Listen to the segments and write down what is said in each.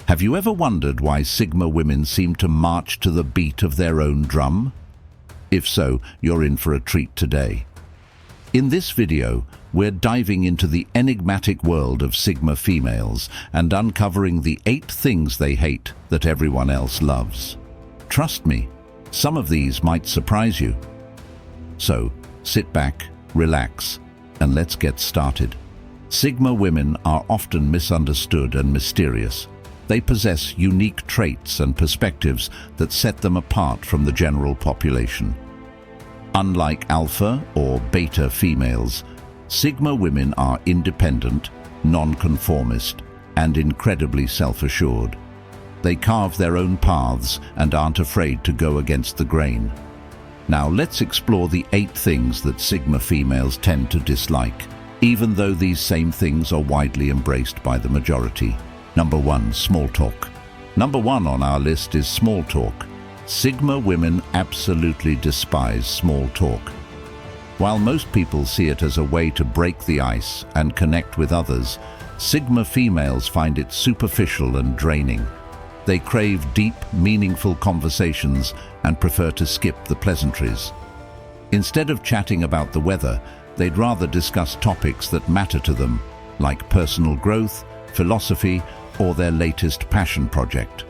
Have you ever wondered why Sigma women seem to march to the beat of their own drum? If so, you're in for a treat today. In this video, we're diving into the enigmatic world of Sigma females and uncovering the 8 things they hate that everyone else loves. Trust me, some of these might surprise you. So, sit back, relax, and let's get started. Sigma women are often misunderstood and mysterious. They possess unique traits and perspectives that set them apart from the general population. Unlike alpha or beta females, Sigma women are independent, non-conformist, and incredibly self-assured. They carve their own paths and aren't afraid to go against the grain. Now let's explore the 8 things that Sigma females tend to dislike, even though these same things are widely embraced by the majority. Number 1. Small talk. Number 1 on our list is small talk. Sigma women absolutely despise small talk. While most people see it as a way to break the ice and connect with others, Sigma females find it superficial and draining. They crave deep, meaningful conversations and prefer to skip the pleasantries. Instead of chatting about the weather, they'd rather discuss topics that matter to them, like personal growth, philosophy, or their latest passion project.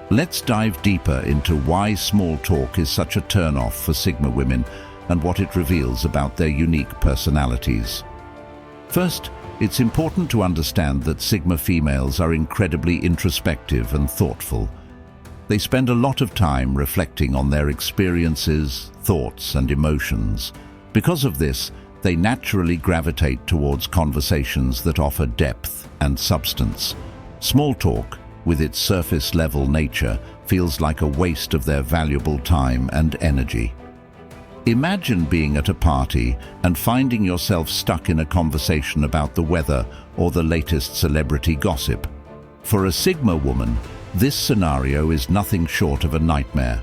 Let's dive deeper into why small talk is such a turn-off for Sigma women and what it reveals about their unique personalities. First, it's important to understand that Sigma females are incredibly introspective and thoughtful. They spend a lot of time reflecting on their experiences, thoughts, and emotions. Because of this, they naturally gravitate towards conversations that offer depth and substance. Small talk, with its surface-level nature, feels like a waste of their valuable time and energy. Imagine being at a party and finding yourself stuck in a conversation about the weather or the latest celebrity gossip. For a Sigma woman, this scenario is nothing short of a nightmare.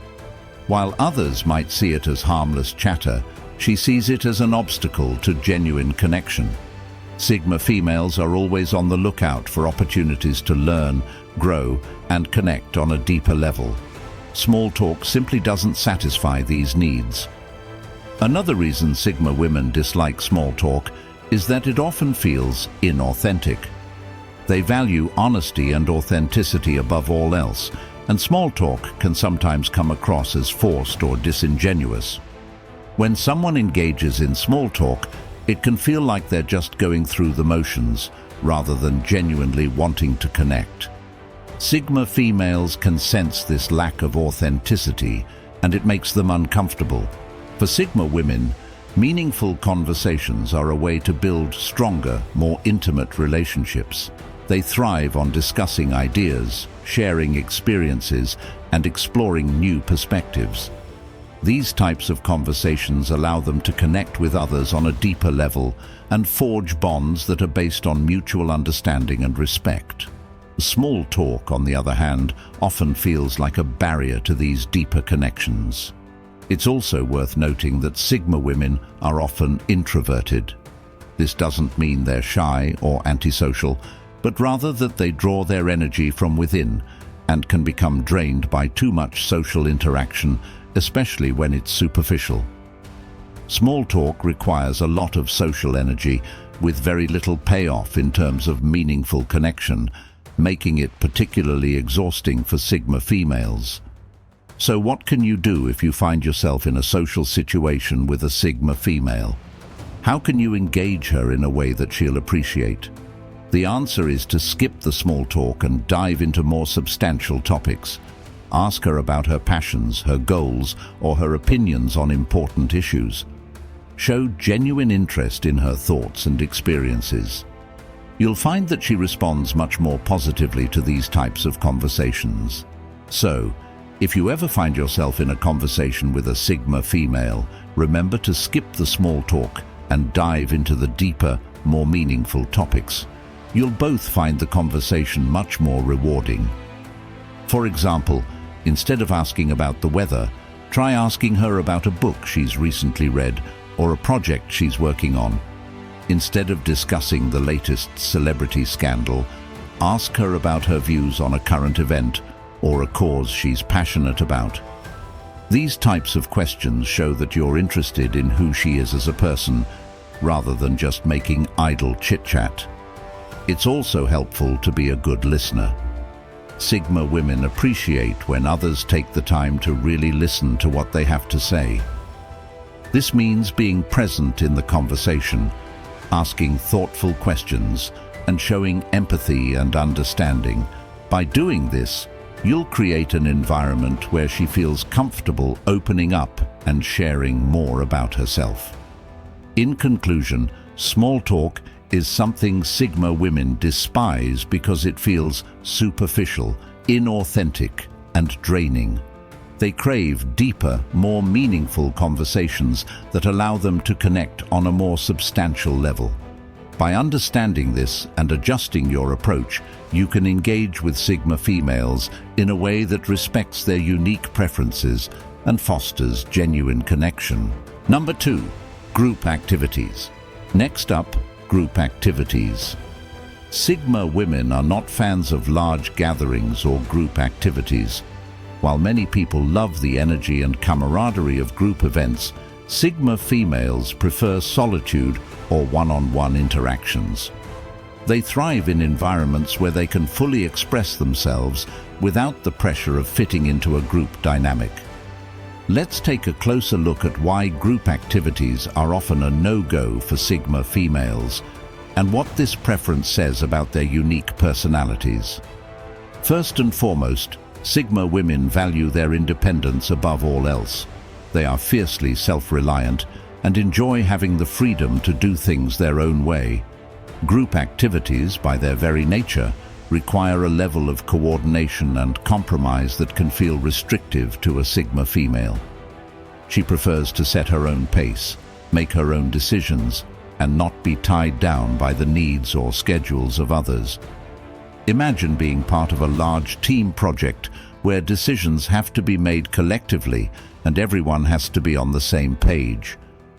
While others might see it as harmless chatter, she sees it as an obstacle to genuine connection. Sigma females are always on the lookout for opportunities to learn, grow, and connect on a deeper level. Small talk simply doesn't satisfy these needs. Another reason Sigma women dislike small talk is that it often feels inauthentic. They value honesty and authenticity above all else, and small talk can sometimes come across as forced or disingenuous. When someone engages in small talk, it can feel like they're just going through the motions, rather than genuinely wanting to connect. Sigma females can sense this lack of authenticity, and it makes them uncomfortable. For Sigma women, meaningful conversations are a way to build stronger, more intimate relationships. They thrive on discussing ideas, sharing experiences, and exploring new perspectives. These types of conversations allow them to connect with others on a deeper level and forge bonds that are based on mutual understanding and respect. Small talk, on the other hand, often feels like a barrier to these deeper connections. It's also worth noting that Sigma women are often introverted. This doesn't mean they're shy or antisocial, but rather that they draw their energy from within and can become drained by too much social interaction, especially when it's superficial. Small talk requires a lot of social energy with very little payoff in terms of meaningful connection, making it particularly exhausting for Sigma females. So what can you do if you find yourself in a social situation with a Sigma female? How can you engage her in a way that she'll appreciate? The answer is to skip the small talk and dive into more substantial topics. Ask her about her passions, her goals, or her opinions on important issues. Show genuine interest in her thoughts and experiences. You'll find that she responds much more positively to these types of conversations. So, if you ever find yourself in a conversation with a Sigma female, remember to skip the small talk and dive into the deeper, more meaningful topics. You'll both find the conversation much more rewarding. For example, instead of asking about the weather, try asking her about a book she's recently read or a project she's working on. Instead of discussing the latest celebrity scandal, ask her about her views on a current event or a cause she's passionate about. These types of questions show that you're interested in who she is as a person, rather than just making idle chit-chat. It's also helpful to be a good listener. Sigma women appreciate when others take the time to really listen to what they have to say. This means being present in the conversation, asking thoughtful questions, and showing empathy and understanding. By doing this, you'll create an environment where she feels comfortable opening up and sharing more about herself. In conclusion, small talk is something Sigma women despise because it feels superficial, inauthentic, and draining. They crave deeper, more meaningful conversations that allow them to connect on a more substantial level. By understanding this and adjusting your approach, you can engage with Sigma females in a way that respects their unique preferences and fosters genuine connection. Number 2, group activities. Next up, group activities. Sigma women are not fans of large gatherings or group activities. While many people love the energy and camaraderie of group events, Sigma females prefer solitude or one-on-one interactions. They thrive in environments where they can fully express themselves without the pressure of fitting into a group dynamic. Let's take a closer look at why group activities are often a no-go for Sigma females and what this preference says about their unique personalities. First and foremost, Sigma women value their independence above all else. They are fiercely self-reliant and enjoy having the freedom to do things their own way. Group activities, by their very nature, require a level of coordination and compromise that can feel restrictive to a Sigma female. She prefers to set her own pace, make her own decisions, and not be tied down by the needs or schedules of others. Imagine being part of a large team project where decisions have to be made collectively and everyone has to be on the same page.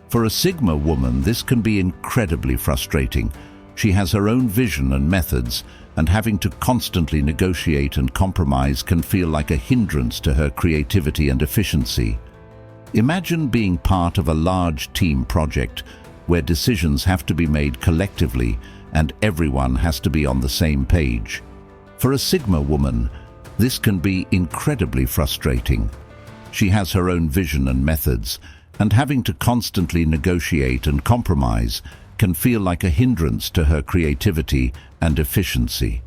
For a Sigma woman, this can be incredibly frustrating. She has her own vision and methods, and having to constantly negotiate and compromise can feel like a hindrance to her creativity and efficiency. Imagine being part of a large team project where decisions have to be made collectively and everyone has to be on the same page. For a Sigma woman, this can be incredibly frustrating. She has her own vision and methods, and having to constantly negotiate and compromise can feel like a hindrance to her creativity and efficiency.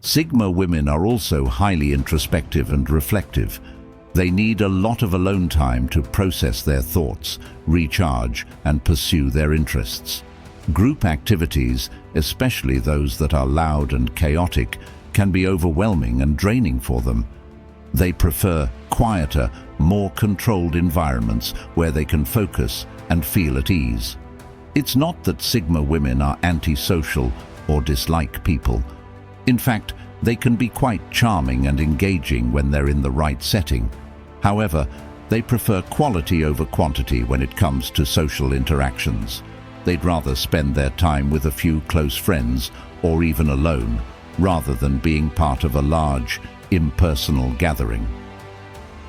Sigma women are also highly introspective and reflective. They need a lot of alone time to process their thoughts, recharge, and pursue their interests. Group activities, especially those that are loud and chaotic, can be overwhelming and draining for them. They prefer quieter, more controlled environments where they can focus and feel at ease. It's not that Sigma women are antisocial or dislike people. In fact, they can be quite charming and engaging when they're in the right setting. However, they prefer quality over quantity when it comes to social interactions. They'd rather spend their time with a few close friends or even alone, rather than being part of a large, impersonal gathering.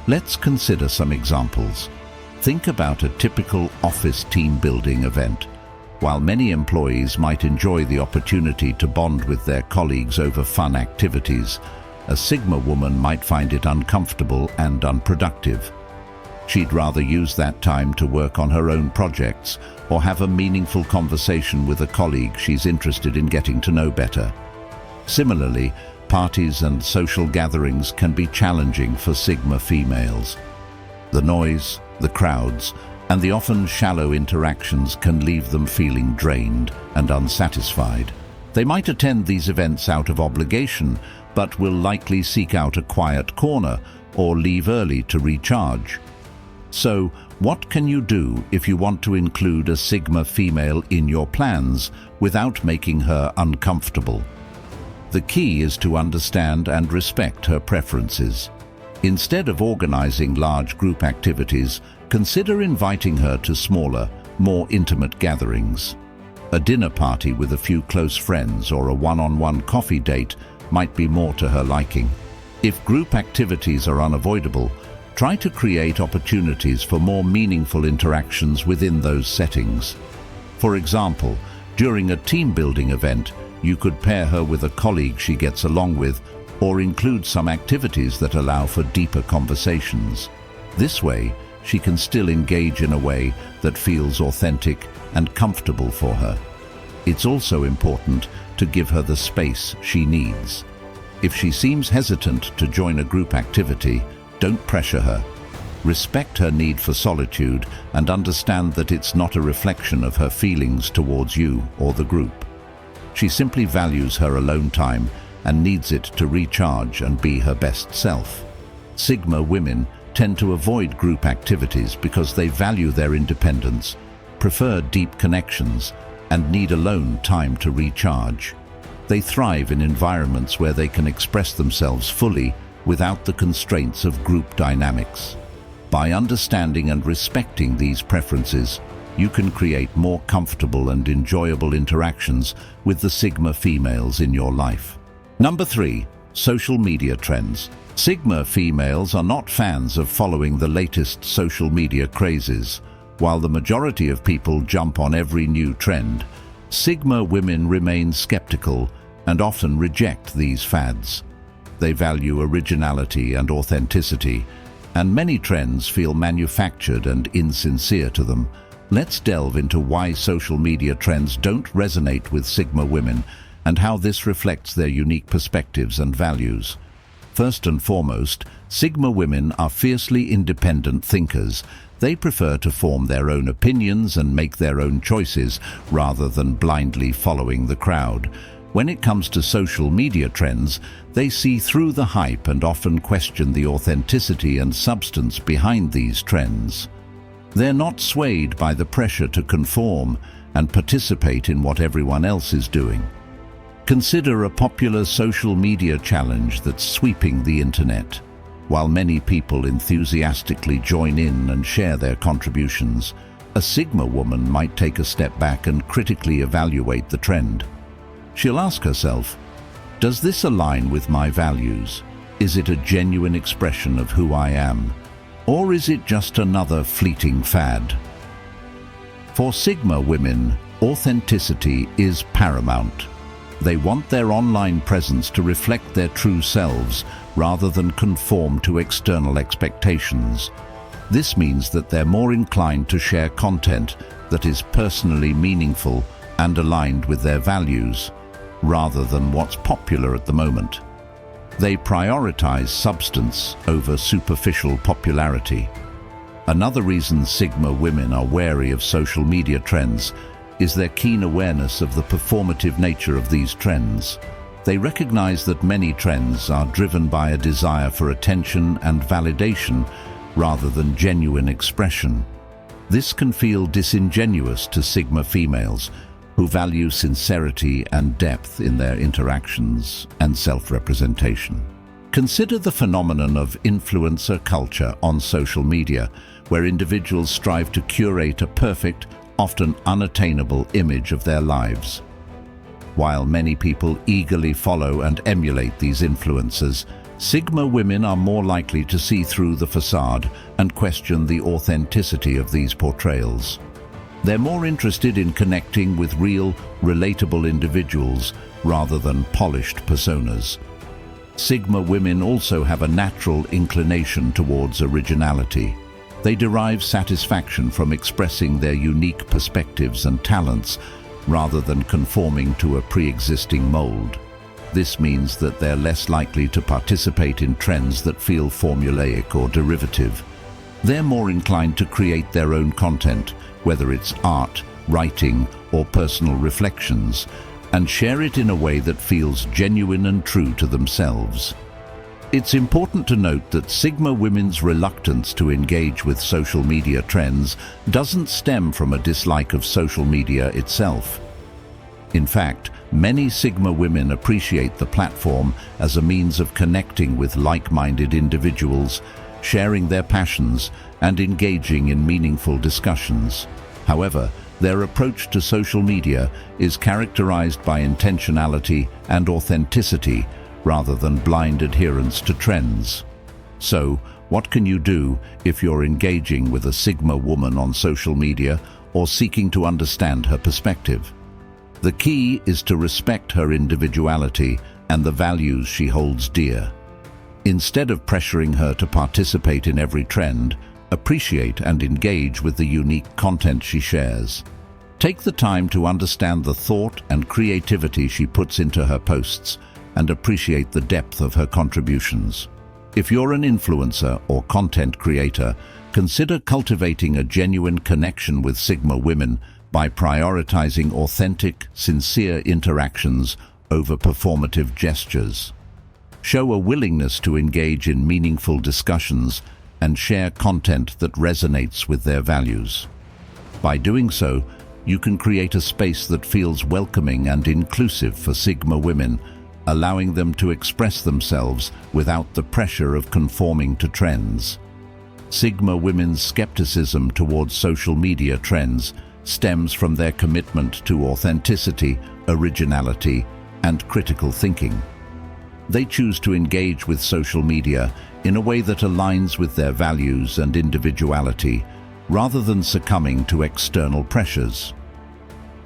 Let's consider some examples. Think about a typical office team building event. While many employees might enjoy the opportunity to bond with their colleagues over fun activities, a Sigma woman might find it uncomfortable and unproductive. She'd rather use that time to work on her own projects or have a meaningful conversation with a colleague she's interested in getting to know better. Similarly, parties and social gatherings can be challenging for Sigma females. The noise, the crowds, and the often shallow interactions can leave them feeling drained and unsatisfied. They might attend these events out of obligation, but will likely seek out a quiet corner or leave early to recharge. So, what can you do if you want to include a Sigma female in your plans without making her uncomfortable? The key is to understand and respect her preferences. Instead of organizing large group activities, consider inviting her to smaller, more intimate gatherings. A dinner party with a few close friends or a one-on-one coffee date might be more to her liking. If group activities are unavoidable, try to create opportunities for more meaningful interactions within those settings. For example, during a team-building event, you could pair her with a colleague she gets along with, or include some activities that allow for deeper conversations. This way, she can still engage in a way that feels authentic and comfortable for her. It's also important to give her the space she needs. If she seems hesitant to join a group activity, don't pressure her. Respect her need for solitude and understand that it's not a reflection of her feelings towards you or the group. She simply values her alone time and needs it to recharge and be her best self. Sigma women tend to avoid group activities because they value their independence, prefer deep connections, and need alone time to recharge. They thrive in environments where they can express themselves fully without the constraints of group dynamics. By understanding and respecting these preferences, you can create more comfortable and enjoyable interactions with the Sigma females in your life. Number 3. Social media trends. Sigma females are not fans of following the latest social media crazes. While the majority of people jump on every new trend, Sigma women remain skeptical and often reject these fads. They value originality and authenticity, and many trends feel manufactured and insincere to them. Let's delve into why social media trends don't resonate with Sigma women and how this reflects their unique perspectives and values. First and foremost, Sigma women are fiercely independent thinkers. They prefer to form their own opinions and make their own choices rather than blindly following the crowd. When it comes to social media trends, they see through the hype and often question the authenticity and substance behind these trends. They're not swayed by the pressure to conform and participate in what everyone else is doing. Consider a popular social media challenge that's sweeping the internet. While many people enthusiastically join in and share their contributions, a Sigma woman might take a step back and critically evaluate the trend. She'll ask herself, does this align with my values? Is it a genuine expression of who I am? Or is it just another fleeting fad? For Sigma women, authenticity is paramount. They want their online presence to reflect their true selves rather than conform to external expectations. This means that they're more inclined to share content that is personally meaningful and aligned with their values, rather than what's popular at the moment. They prioritize substance over superficial popularity. Another reason Sigma women are wary of social media trends is their keen awareness of the performative nature of these trends. They recognize that many trends are driven by a desire for attention and validation rather than genuine expression. This can feel disingenuous to Sigma females who value sincerity and depth in their interactions and self-representation. Consider the phenomenon of influencer culture on social media, where individuals strive to curate a perfect, often unattainable image of their lives. While many people eagerly follow and emulate these influencers, Sigma women are more likely to see through the facade and question the authenticity of these portrayals. They're more interested in connecting with real, relatable individuals rather than polished personas. Sigma women also have a natural inclination towards originality. They derive satisfaction from expressing their unique perspectives and talents rather than conforming to a pre-existing mold. This means that they're less likely to participate in trends that feel formulaic or derivative. They're more inclined to create their own content, whether it's art, writing, or personal reflections, and share it in a way that feels genuine and true to themselves. It's important to note that Sigma women's reluctance to engage with social media trends doesn't stem from a dislike of social media itself. In fact, many Sigma women appreciate the platform as a means of connecting with like-minded individuals, sharing their passions, and engaging in meaningful discussions. However, Their approach to social media is characterized by intentionality and authenticity rather than blind adherence to trends. So, what can you do if you're engaging with a Sigma woman on social media or seeking to understand her perspective? The key is to respect her individuality and the values she holds dear. Instead of pressuring her to participate in every trend, appreciate and engage with the unique content she shares. Take the time to understand the thought and creativity she puts into her posts and appreciate the depth of her contributions. If you're an influencer or content creator, consider cultivating a genuine connection with Sigma women by prioritizing authentic, sincere interactions over performative gestures. Show a willingness to engage in meaningful discussions and share content that resonates with their values. By doing so, you can create a space that feels welcoming and inclusive for Sigma women, allowing them to express themselves without the pressure of conforming to trends. Sigma women's skepticism towards social media trends stems from their commitment to authenticity, originality, and critical thinking. They choose to engage with social media in a way that aligns with their values and individuality, rather than succumbing to external pressures.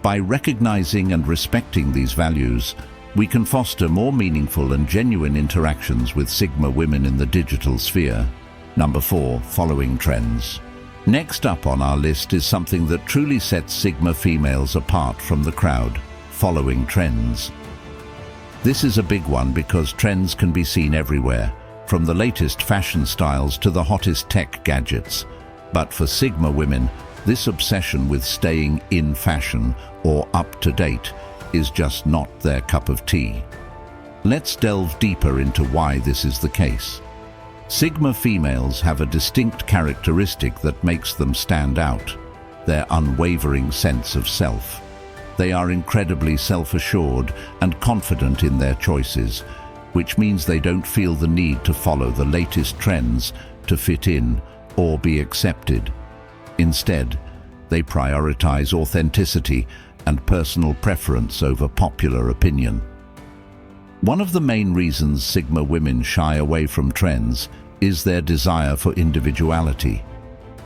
By recognizing and respecting these values, we can foster more meaningful and genuine interactions with Sigma women in the digital sphere. Number 4, following trends. Next up on our list is something that truly sets Sigma females apart from the crowd: following trends. This is a big one because trends can be seen everywhere, from the latest fashion styles to the hottest tech gadgets. But for Sigma women, this obsession with staying in fashion or up to date is just not their cup of tea. Let's delve deeper into why this is the case. Sigma females have a distinct characteristic that makes them stand out: their unwavering sense of self. They are incredibly self-assured and confident in their choices, which means they don't feel the need to follow the latest trends to fit in or be accepted. Instead, they prioritize authenticity and personal preference over popular opinion. One of the main reasons Sigma women shy away from trends is their desire for individuality.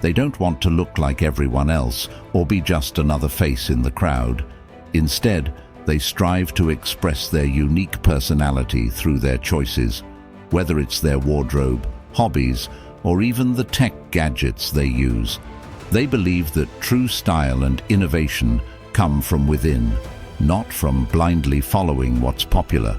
They don't want to look like everyone else or be just another face in the crowd. Instead, they strive to express their unique personality through their choices, whether it's their wardrobe, hobbies, or even the tech gadgets they use. They believe that true style and innovation come from within, not from blindly following what's popular.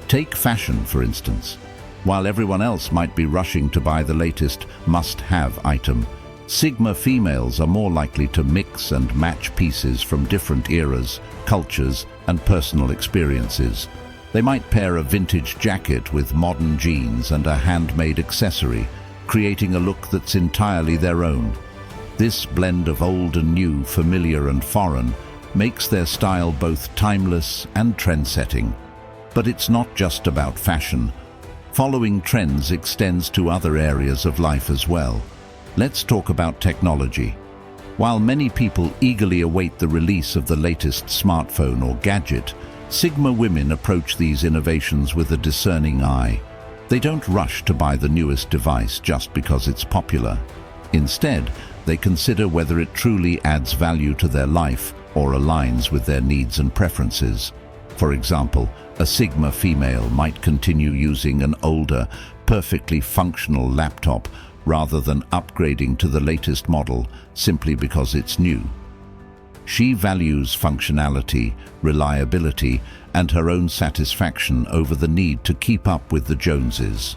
Take fashion, for instance. While everyone else might be rushing to buy the latest must-have item, Sigma females are more likely to mix and match pieces from different eras, cultures, and personal experiences. They might pair a vintage jacket with modern jeans and a handmade accessory, creating a look that's entirely their own. This blend of old and new, familiar and foreign, makes their style both timeless and trend-setting. But it's not just about fashion. Following trends extends to other areas of life as well. Let's talk about technology. While many people eagerly await the release of the latest smartphone or gadget, Sigma women approach these innovations with a discerning eye. They don't rush to buy the newest device just because it's popular. Instead, they consider whether it truly adds value to their life or aligns with their needs and preferences. For example, a Sigma female might continue using an older, perfectly functional laptop rather than upgrading to the latest model simply because it's new. She values functionality, reliability, and her own satisfaction over the need to keep up with the Joneses.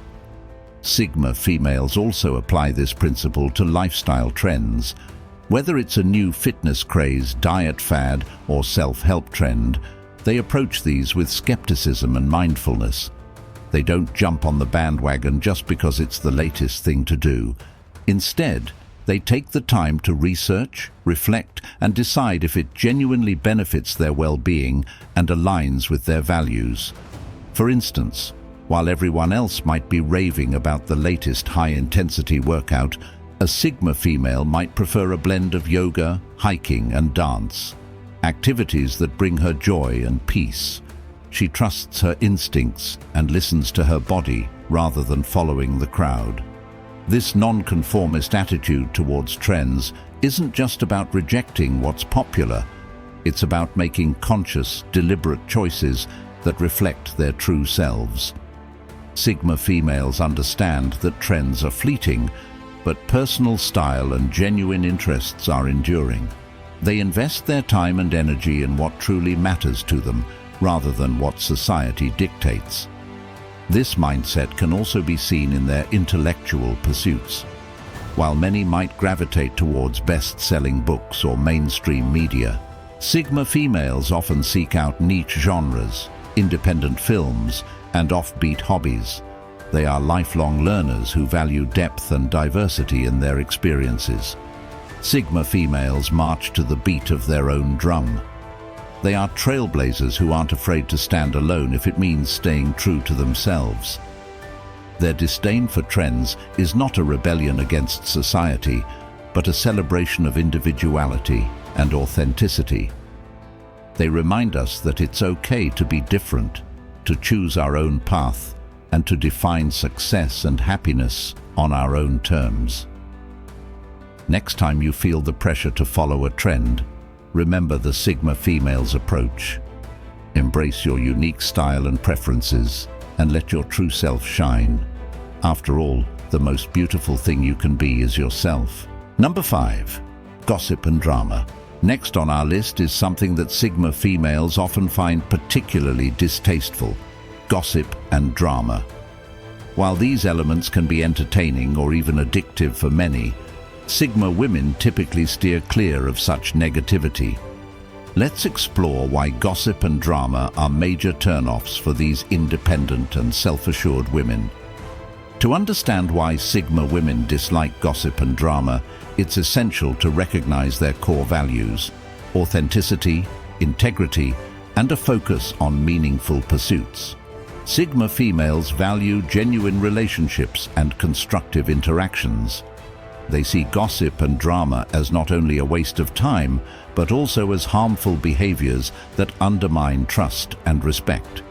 Sigma females also apply this principle to lifestyle trends. Whether it's a new fitness craze, diet fad, or self-help trend, they approach these with skepticism and mindfulness. They don't jump on the bandwagon just because it's the latest thing to do. Instead, they take the time to research, reflect, and decide if it genuinely benefits their well-being and aligns with their values. For instance, while everyone else might be raving about the latest high-intensity workout, A Sigma female might prefer a blend of yoga, hiking, and dance, activities that bring her joy and peace. She trusts her instincts and listens to her body rather than following the crowd. This non-conformist attitude towards trends isn't just about rejecting what's popular. It's about making conscious, deliberate choices that reflect their true selves. Sigma females understand that trends are fleeting, but personal style and genuine interests are enduring. They invest their time and energy in what truly matters to them, rather than what society dictates. This mindset can also be seen in their intellectual pursuits. While many might gravitate towards best-selling books or mainstream media, Sigma females often seek out niche genres, independent films, and offbeat hobbies. They are lifelong learners who value depth and diversity in their experiences. Sigma females march to the beat of their own drum. They are trailblazers who aren't afraid to stand alone if it means staying true to themselves. Their disdain for trends is not a rebellion against society, but a celebration of individuality and authenticity. They remind us that it's okay to be different, to choose our own path, and to define success and happiness on our own terms. Next time you feel the pressure to follow a trend, remember the Sigma female's approach. Embrace your unique style and preferences, and let your true self shine. After all, the most beautiful thing you can be is yourself. Number 5. Gossip and drama. Next on our list is something that Sigma females often find particularly distasteful: gossip and drama. While these elements can be entertaining or even addictive for many, Sigma women typically steer clear of such negativity. Let's explore why gossip and drama are major turn-offs for these independent and self-assured women. To understand why Sigma women dislike gossip and drama, it's essential to recognize their core values: authenticity, integrity, and a focus on meaningful pursuits. Sigma females value genuine relationships and constructive interactions. They see gossip and drama as not only a waste of time, but also as harmful behaviors that undermine trust and respect.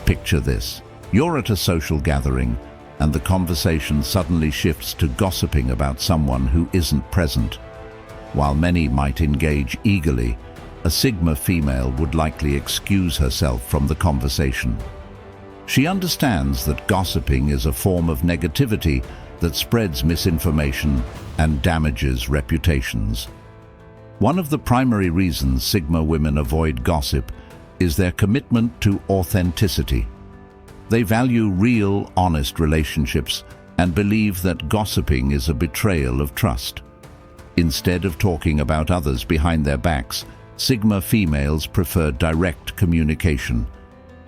Picture this: you're at a social gathering, and the conversation suddenly shifts to gossiping about someone who isn't present. While many might engage eagerly, a Sigma female would likely excuse herself from the conversation. She understands that gossiping is a form of negativity that spreads misinformation and damages reputations. One of the primary reasons Sigma women avoid gossip is their commitment to authenticity. They value real, honest relationships and believe that gossiping is a betrayal of trust. Instead of talking about others behind their backs, Sigma females prefer direct communication.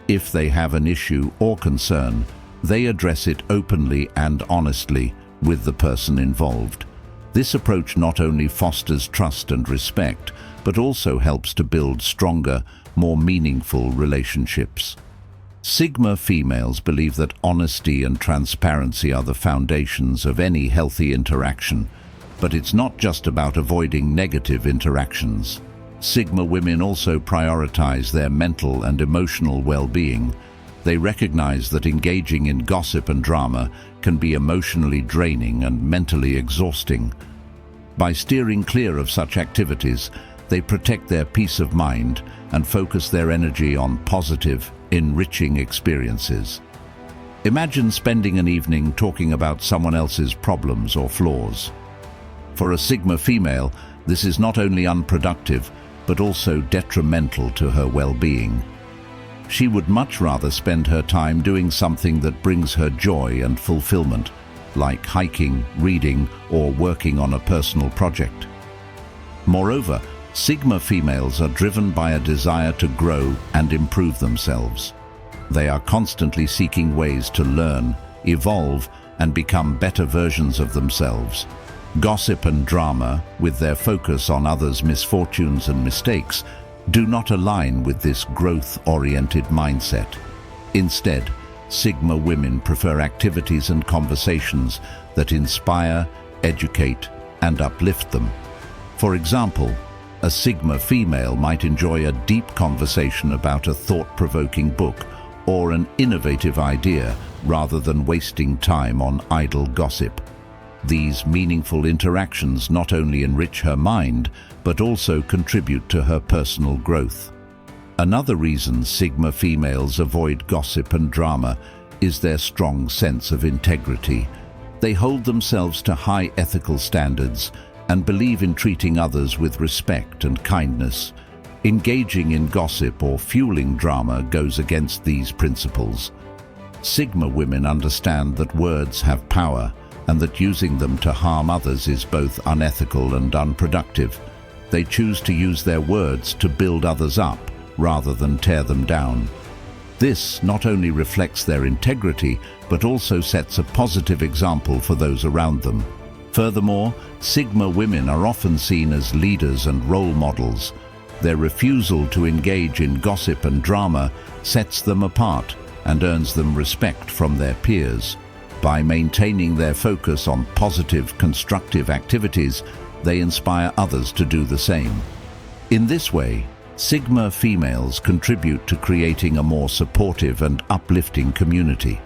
If they have an issue or concern, they address it openly and honestly with the person involved. This approach not only fosters trust and respect, but also helps to build stronger, more meaningful relationships. Sigma females believe that honesty and transparency are the foundations of any healthy interaction, but it's not just about avoiding negative interactions. Sigma women also prioritize their mental and emotional well-being. They recognize that engaging in gossip and drama can be emotionally draining and mentally exhausting. By steering clear of such activities, they protect their peace of mind and focus their energy on positive, enriching experiences. Imagine spending an evening talking about someone else's problems or flaws. For a Sigma female, this is not only unproductive, but also detrimental to her well-being. She would much rather spend her time doing something that brings her joy and fulfillment, like hiking, reading, or working on a personal project. Moreover, Sigma females are driven by a desire to grow and improve themselves. They are constantly seeking ways to learn, evolve, and become better versions of themselves. Gossip and drama, with their focus on others' misfortunes and mistakes, do not align with this growth-oriented mindset. Instead, Sigma women prefer activities and conversations that inspire, educate, and uplift them. For example, a Sigma female might enjoy a deep conversation about a thought-provoking book or an innovative idea rather than wasting time on idle gossip. These meaningful interactions not only enrich her mind, but also contribute to her personal growth. Another reason Sigma females avoid gossip and drama is their strong sense of integrity. They hold themselves to high ethical standards and believe in treating others with respect and kindness. Engaging in gossip or fueling drama goes against these principles. Sigma women understand that words have power and that using them to harm others is both unethical and unproductive. They choose to use their words to build others up rather than tear them down. This not only reflects their integrity, but also sets a positive example for those around them. Furthermore, Sigma women are often seen as leaders and role models. Their refusal to engage in gossip and drama sets them apart and earns them respect from their peers. By maintaining their focus on positive, constructive activities, they inspire others to do the same. In this way, Sigma females contribute to creating a more supportive and uplifting community.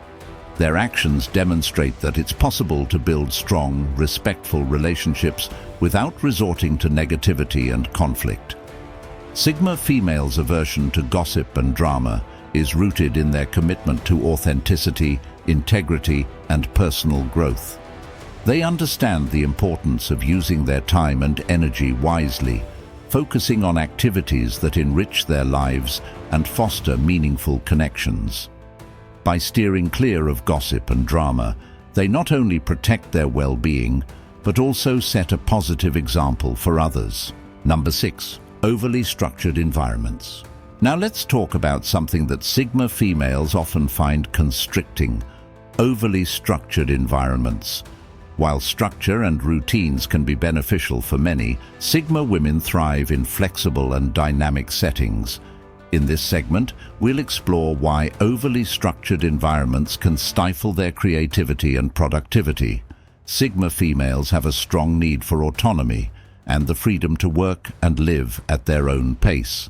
Their actions demonstrate that it's possible to build strong, respectful relationships without resorting to negativity and conflict. Sigma females' aversion to gossip and drama is rooted in their commitment to authenticity, integrity, and personal growth. They understand the importance of using their time and energy wisely, focusing on activities that enrich their lives and foster meaningful connections. By steering clear of gossip and drama, they not only protect their well-being, but also set a positive example for others. Number 6. Overly structured environments. Now let's talk about something that Sigma females often find constricting: overly structured environments. While structure and routines can be beneficial for many, Sigma women thrive in flexible and dynamic settings. In this segment, we'll explore why overly structured environments can stifle their creativity and productivity. Sigma females have a strong need for autonomy and the freedom to work and live at their own pace.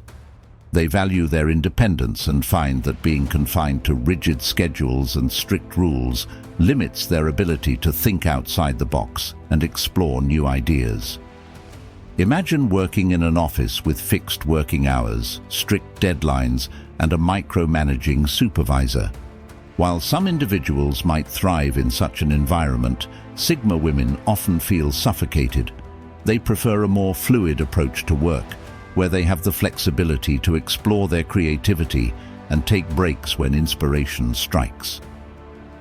They value their independence and find that being confined to rigid schedules and strict rules limits their ability to think outside the box and explore new ideas. Imagine working in an office with fixed working hours, strict deadlines, and a micromanaging supervisor. While some individuals might thrive in such an environment, Sigma women often feel suffocated. They prefer a more fluid approach to work, where they have the flexibility to explore their creativity and take breaks when inspiration strikes.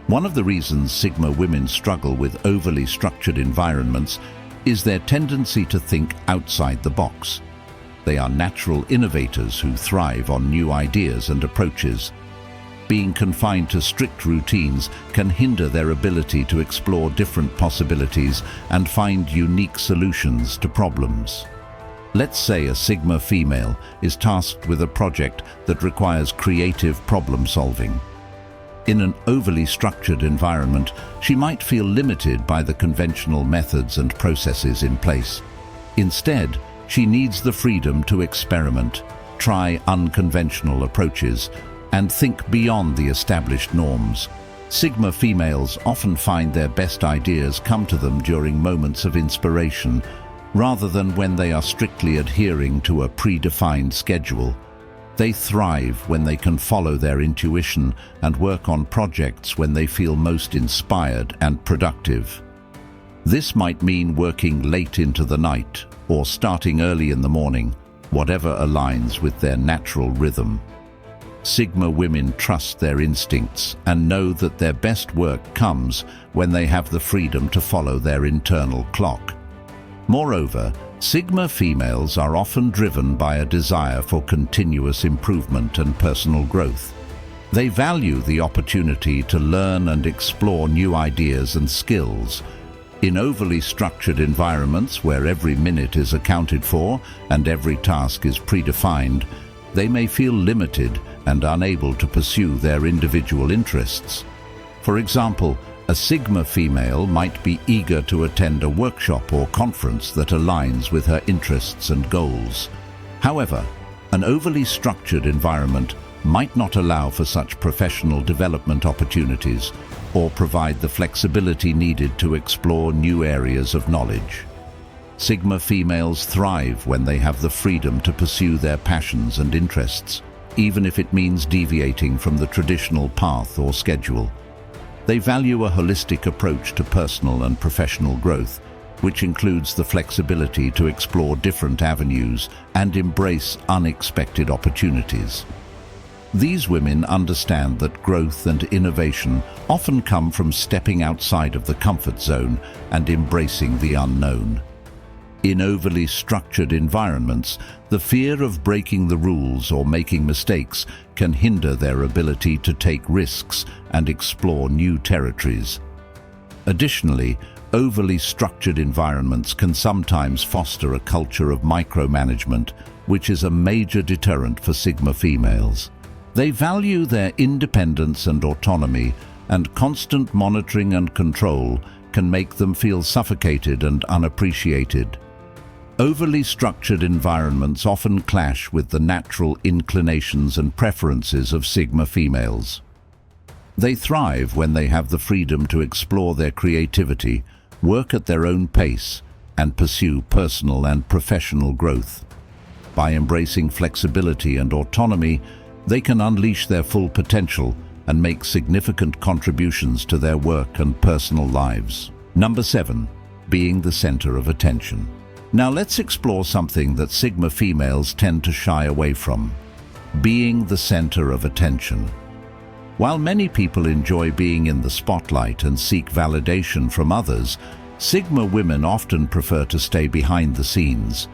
One of the reasons Sigma women struggle with overly structured environments is their tendency to think outside the box. They are natural innovators who thrive on new ideas and approaches. Being confined to strict routines can hinder their ability to explore different possibilities and find unique solutions to problems. Let's say a Sigma female is tasked with a project that requires creative problem solving. In an overly structured environment, she might feel limited by the conventional methods and processes in place. Instead, she needs the freedom to experiment, try unconventional approaches, and think beyond the established norms. Sigma females often find their best ideas come to them during moments of inspiration, rather than when they are strictly adhering to a predefined schedule. They thrive when they can follow their intuition and work on projects when they feel most inspired and productive. This might mean working late into the night or starting early in the morning, whatever aligns with their natural rhythm. Sigma women trust their instincts and know that their best work comes when they have the freedom to follow their internal clock. Moreover, Sigma females are often driven by a desire for continuous improvement and personal growth. They value the opportunity to learn and explore new ideas and skills. In overly structured environments where every minute is accounted for and every task is predefined, they may feel limited and unable to pursue their individual interests. For example, A Sigma female might be eager to attend a workshop or conference that aligns with her interests and goals. However, an overly structured environment might not allow for such professional development opportunities or provide the flexibility needed to explore new areas of knowledge. Sigma females thrive when they have the freedom to pursue their passions and interests, even if it means deviating from the traditional path or schedule. They value a holistic approach to personal and professional growth, which includes the flexibility to explore different avenues and embrace unexpected opportunities. These women understand that growth and innovation often come from stepping outside of the comfort zone and embracing the unknown. In overly structured environments, the fear of breaking the rules or making mistakes can hinder their ability to take risks and explore new territories. Additionally, overly structured environments can sometimes foster a culture of micromanagement, which is a major deterrent for Sigma females. They value their independence and autonomy, and constant monitoring and control can make them feel suffocated and unappreciated. Overly structured environments often clash with the natural inclinations and preferences of Sigma females. They thrive when they have the freedom to explore their creativity, work at their own pace, and pursue personal and professional growth. By embracing flexibility and autonomy, they can unleash their full potential and make significant contributions to their work and personal lives. Number 7. Being the center of attention. Now let's explore something that Sigma females tend to shy away from: being the center of attention. While many people enjoy being in the spotlight and seek validation from others, Sigma women often prefer to stay behind the scenes.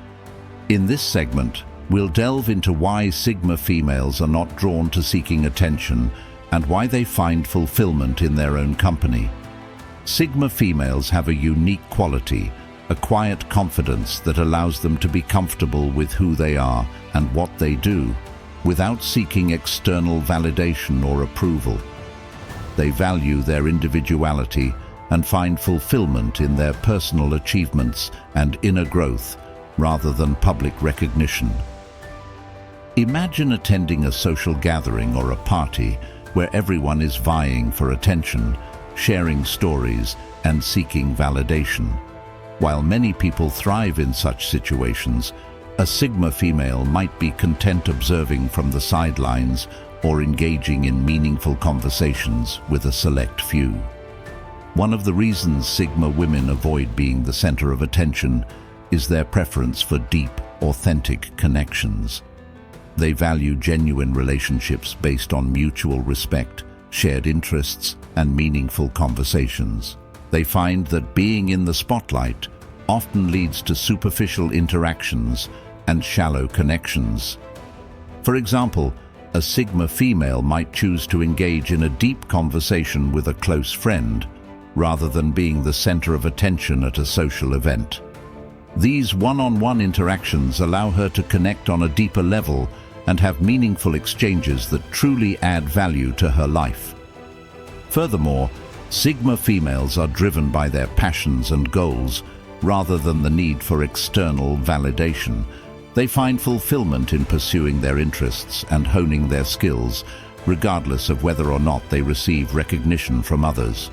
In this segment, we'll delve into why Sigma females are not drawn to seeking attention and why they find fulfillment in their own company. Sigma females have a unique quality, a quiet confidence that allows them to be comfortable with who they are and what they do, without seeking external validation or approval. They value their individuality and find fulfillment in their personal achievements and inner growth, rather than public recognition. Imagine attending a social gathering or a party where everyone is vying for attention, sharing stories, and seeking validation. While many people thrive in such situations, a Sigma female might be content observing from the sidelines or engaging in meaningful conversations with a select few. One of the reasons Sigma women avoid being the center of attention is their preference for deep, authentic connections. They value genuine relationships based on mutual respect, shared interests, and meaningful conversations. They find that being in the spotlight often leads to superficial interactions and shallow connections. For example, a Sigma female might choose to engage in a deep conversation with a close friend, rather than being the center of attention at a social event. These one-on-one interactions allow her to connect on a deeper level and have meaningful exchanges that truly add value to her life. Furthermore, Sigma females are driven by their passions and goals rather than the need for external validation. They find fulfillment in pursuing their interests and honing their skills, regardless of whether or not they receive recognition from others.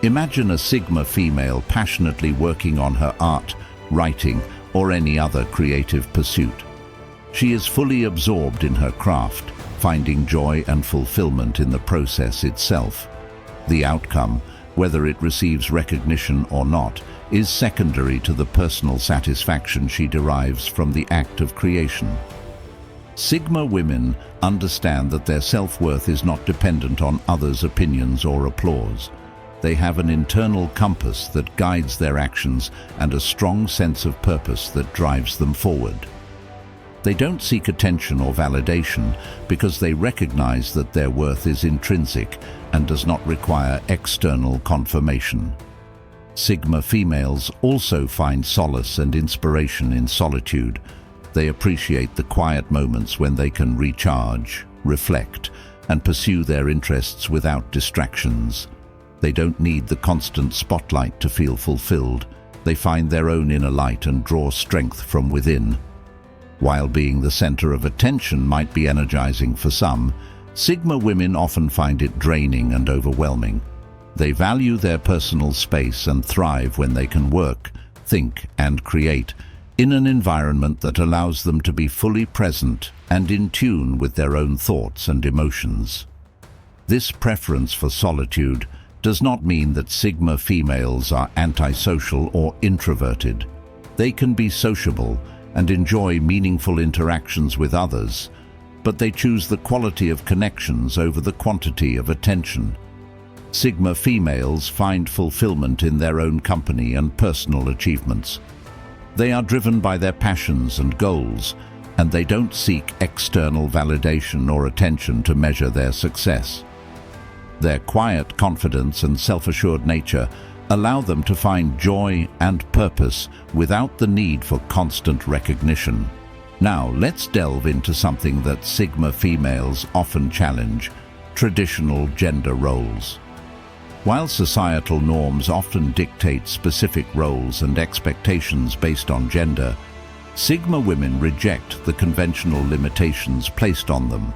Imagine a Sigma female passionately working on her art, writing, or any other creative pursuit. She is fully absorbed in her craft, finding joy and fulfillment in the process itself. The outcome, whether it receives recognition or not, is secondary to the personal satisfaction she derives from the act of creation. Sigma women understand that their self-worth is not dependent on others' opinions or applause. They have an internal compass that guides their actions and a strong sense of purpose that drives them forward. They don't seek attention or validation because they recognize that their worth is intrinsic and does not require external confirmation. Sigma females also find solace and inspiration in solitude. They appreciate the quiet moments when they can recharge, reflect, and pursue their interests without distractions. They don't need the constant spotlight to feel fulfilled. They find their own inner light and draw strength from within. While being the center of attention might be energizing for some, Sigma women often find it draining and overwhelming. They value their personal space and thrive when they can work, think, and create in an environment that allows them to be fully present and in tune with their own thoughts and emotions. This preference for solitude does not mean that Sigma females are antisocial or introverted. They can be sociable and enjoy meaningful interactions with others, but they choose the quality of connections over the quantity of attention. Sigma females find fulfillment in their own company and personal achievements. They are driven by their passions and goals, and they don't seek external validation or attention to measure their success. Their quiet confidence and self-assured nature allow them to find joy and purpose without the need for constant recognition. Now, let's delve into something that Sigma females often challenge: traditional gender roles. While societal norms often dictate specific roles and expectations based on gender, Sigma women reject the conventional limitations placed on them.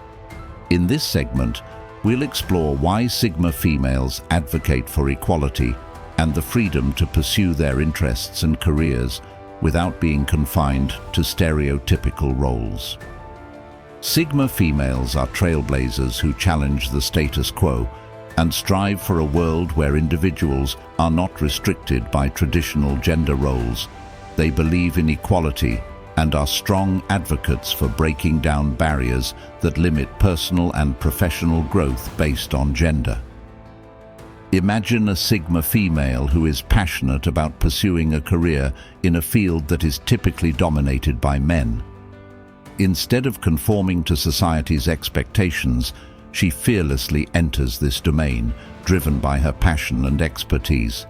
In this segment, we'll explore why Sigma females advocate for equality and the freedom to pursue their interests and careers without being confined to stereotypical roles. Sigma females are trailblazers who challenge the status quo and strive for a world where individuals are not restricted by traditional gender roles. They believe in equality and are strong advocates for breaking down barriers that limit personal and professional growth based on gender. Imagine a Sigma female who is passionate about pursuing a career in a field that is typically dominated by men. Instead of conforming to society's expectations, she fearlessly enters this domain, driven by her passion and expertise.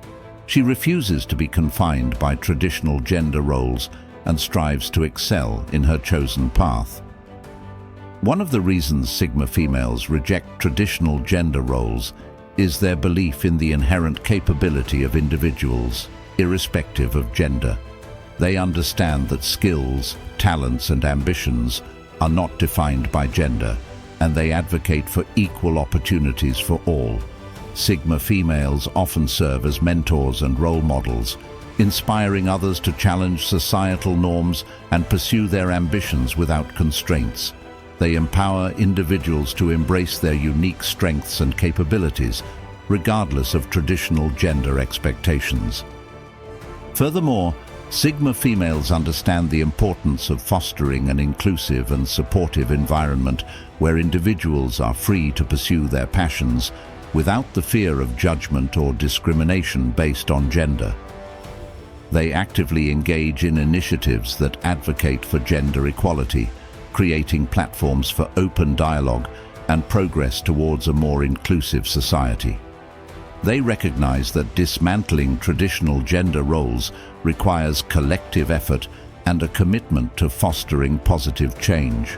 She refuses to be confined by traditional gender roles and strives to excel in her chosen path. One of the reasons Sigma females reject traditional gender roles is their belief in the inherent capability of individuals, irrespective of gender. They understand that skills, talents, and ambitions are not defined by gender, and they advocate for equal opportunities for all. Sigma females often serve as mentors and role models, inspiring others to challenge societal norms and pursue their ambitions without constraints. They empower individuals to embrace their unique strengths and capabilities, regardless of traditional gender expectations. Furthermore, Sigma females understand the importance of fostering an inclusive and supportive environment where individuals are free to pursue their passions without the fear of judgment or discrimination based on gender. They actively engage in initiatives that advocate for gender equality, creating platforms for open dialogue and progress towards a more inclusive society. They recognize that dismantling traditional gender roles requires collective effort and a commitment to fostering positive change.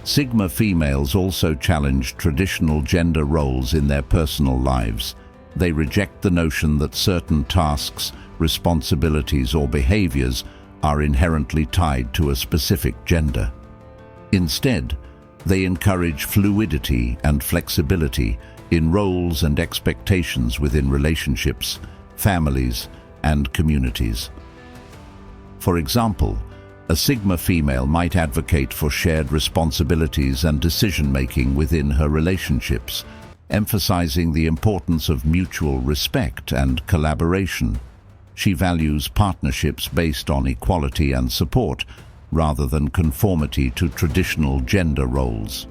Sigma females also challenge traditional gender roles in their personal lives. They reject the notion that certain tasks, responsibilities, or behaviors are inherently tied to a specific gender. Instead, they encourage fluidity and flexibility in roles and expectations within relationships, families, and communities. For example, a Sigma female might advocate for shared responsibilities and decision-making within her relationships, emphasizing the importance of mutual respect and collaboration. She values partnerships based on equality and support, rather than conformity to traditional gender roles.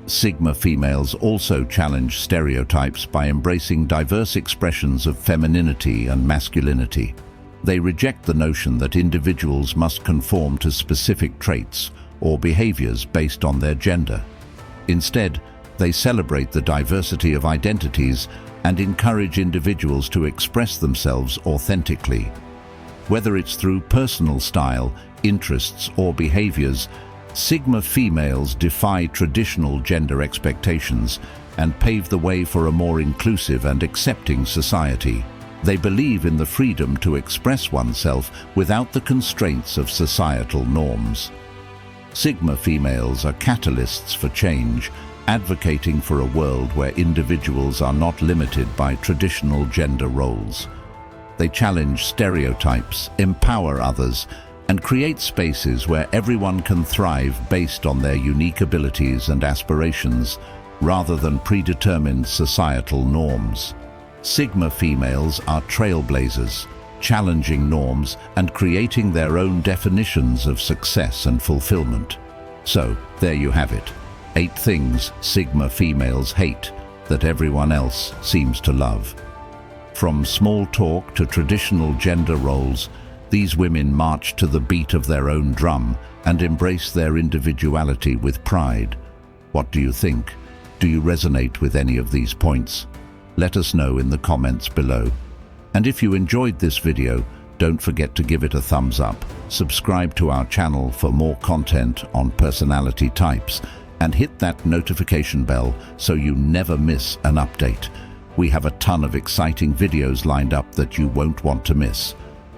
Sigma females also challenge stereotypes by embracing diverse expressions of femininity and masculinity. They reject the notion that individuals must conform to specific traits or behaviors based on their gender. Instead, they celebrate the diversity of identities and encourage individuals to express themselves authentically. Whether it's through personal style, interests, or behaviors, Sigma females defy traditional gender expectations and pave the way for a more inclusive and accepting society. They believe in the freedom to express oneself without the constraints of societal norms. Sigma females are catalysts for change, advocating for a world where individuals are not limited by traditional gender roles. They challenge stereotypes, empower others, and create spaces where everyone can thrive based on their unique abilities and aspirations, rather than predetermined societal norms. Sigma females are trailblazers, challenging norms and creating their own definitions of success and fulfillment. So, there you have it. 8 things Sigma females hate that everyone else seems to love. From small talk to traditional gender roles, these women march to the beat of their own drum and embrace their individuality with pride. What do you think? Do you resonate with any of these points? Let us know in the comments below. And if you enjoyed this video, don't forget to give it a thumbs up, subscribe to our channel for more content on personality types, and hit that notification bell so you never miss an update. We have a ton of exciting videos lined up that you won't want to miss.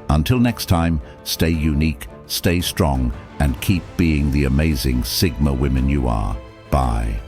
Until next time, stay unique, stay strong, and keep being the amazing Sigma women you are. Bye.